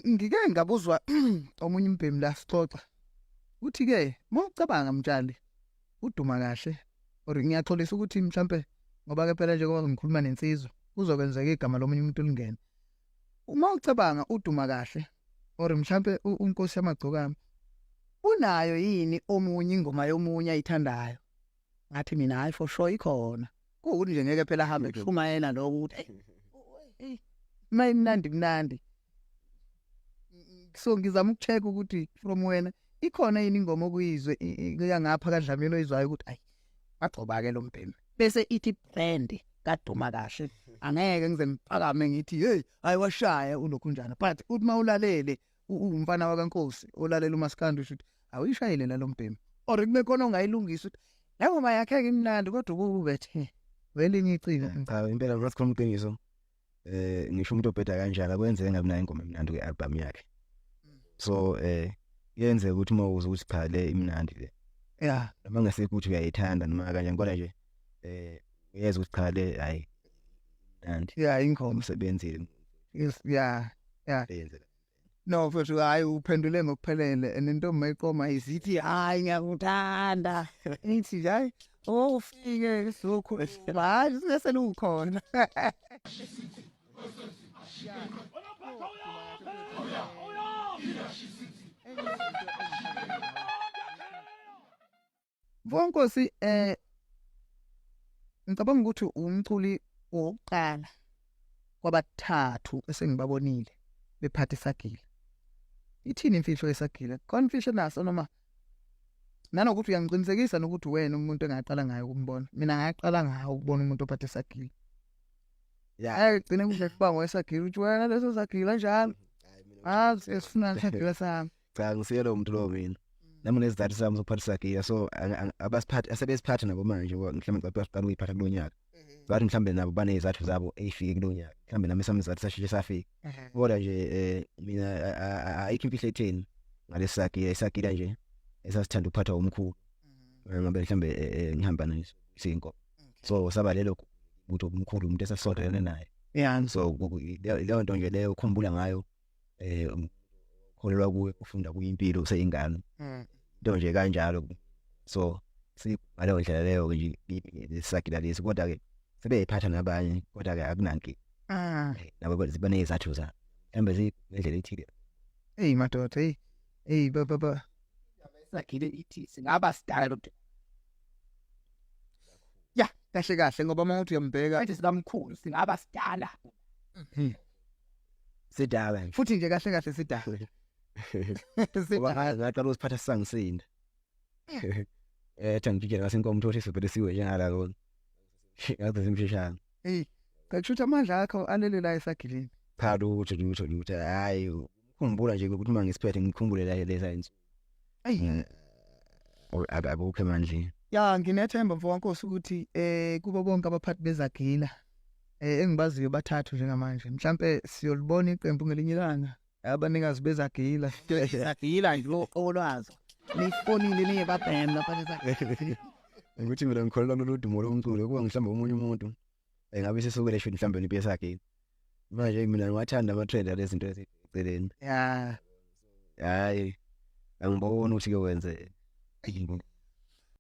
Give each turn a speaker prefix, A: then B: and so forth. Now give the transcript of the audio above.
A: ngike ngabuzwa omunye umbhemi la sixoxa. Uthi ke mawucabanga mtshali uDumakahle or ngiyaxolisa ukuthi mhlambe ngoba ke phela nje ngoba ngikhuluma nensizwa kuzokwenzeka igama lomunye umuntu lingene. Uma ucabanga uDumakahle or mhlambe unkosi yamagcokama unayo yini omunye ingoma yomunye ayithandayo? Ngathi mina hayi for sure ikhona. Kuwukuthi nje ngeke phela ahambe kushumayela lokho ukuthi hey mnandi. So ngizama ukucheck ukuthi from wena ikhona yini ingoma okuyizwe ngiyangapha kaDlamini oyizwayo ukuthi ayi bagcoba ke lo mbhemi bese ithi brand kaDumakahle angeke ngize ngiphakame ngithi hey hayi washaya ulokhunjana but uthi mawulalele umfana wakaNkosi olalela uMaskandi usho ukuthi awuyishayile la lo mbhemi or kube khona ongayilungisa ukuthi la ngoma yakhe imnandi kodwa ubethe welinye icila.
B: Cha impela ngasikhuluma iqiniso. Ngisho umuntu obheda kanjalo kwenzeke ngabe nayo ingoma emnandi kwi-album yakhe. So yenze ukuthi mawuze ukuthi cha le imnandi le.
A: Yeah.
B: Noma ngasekho ukuthi uyayithanda noma kanjani kodwa nje uyeza ukuthi cha le hayi imnandi.
A: Yeah ingoma
B: umsebenzile.
A: Yes yeah. No futhi hayi uphendule ngokuphelele and mayiqoma isithi hayi ngiyakuthanda. Ithi hayi ufike sokho hayi sese lukhona. Bonkosi ngicabanga ukuthi umculi wokuqala kwabathathu esengibabonile bephatha isagila. Ithini imfihlo yesagila? Confession naso noma nanokuthi uyangicinisekisa nokuthi wena umuntu engaqala ngayo ukumbona. Mina ngaqala ngayo ukubona umuntu ophatha isagila. Yeah, gcine kuba ngoyesagila uthi wena leso sagila njalo. Esifuna isagila sami.
B: Cha ngisiyelo umuntu lo mina. Nami nezizathu sami zokuphatha isagila so abasiphatha asebesiphatha nabo manje mhlawumbe ngicabanga uyiphatha kulonyaka. Bathi mhlambe nabo banezizathu zabo ezifike kulonyaka. Mhlambe nami samizathu sashilo safika. Kodwa nje mina ayikho imfihlo etheni ngalesagila isagila nje esasithanda ukuphatha umkhulu. Ngabe mhlambe ngihamba naso isinko. So saba lelo ukuthi umkhulu umuntu esasondelene naye.
A: Yeah
B: So leyo nto nje leyo ukhumbula ngayo kholelwa kuwe ufunda kuyimpilo useyingane. Into nje kanjalo. So ngaleyo ndlela leyo nje isagila lesi kodwa ke sebeyiphatha nabanye kodwa ke akunanki. Nabo ziba nezathu za. Mhlambe zindlela ethile.
A: Hey madoda hey baba sagile ithi singaba style ukuthi ya kahle ngoba mawuthi uyambheka ethi sikamkhulu singaba style
B: sidala
A: futhi nje kahle sidala
B: ngoba ngaqala usiphatha sisangisinda ethi ngijela ngasenkomo uthi sibhele siwe njengala lo ngaze simshishana
A: hey kakushuthi amandla akho alele la esagilini
B: phalo ukuthi hayi ukhumbula nje ukuthi uma ngisiphethe ngikhumbule la lesa insu
A: hey
B: abukho manje
A: ya nginethemba mfowethu ukuthi kuba bonke abaphathi bezagila engibaziyo bathathu njengamanje mhlambe siyolibona iqembu ngelinye ilanga abanikazi bezagila sagila nje olwazo nifonile niye babhema lapha lesagila
B: ukuthi mina ngikholela nolodumo lomculo kuba mhlambe umunye umuntu ngabe sesokele shini mhlambe nibe sagila manje mina ngiwathanda ama trend lezi zinto eziceleni
A: ya
B: hayi angibona ukuthi ke wenze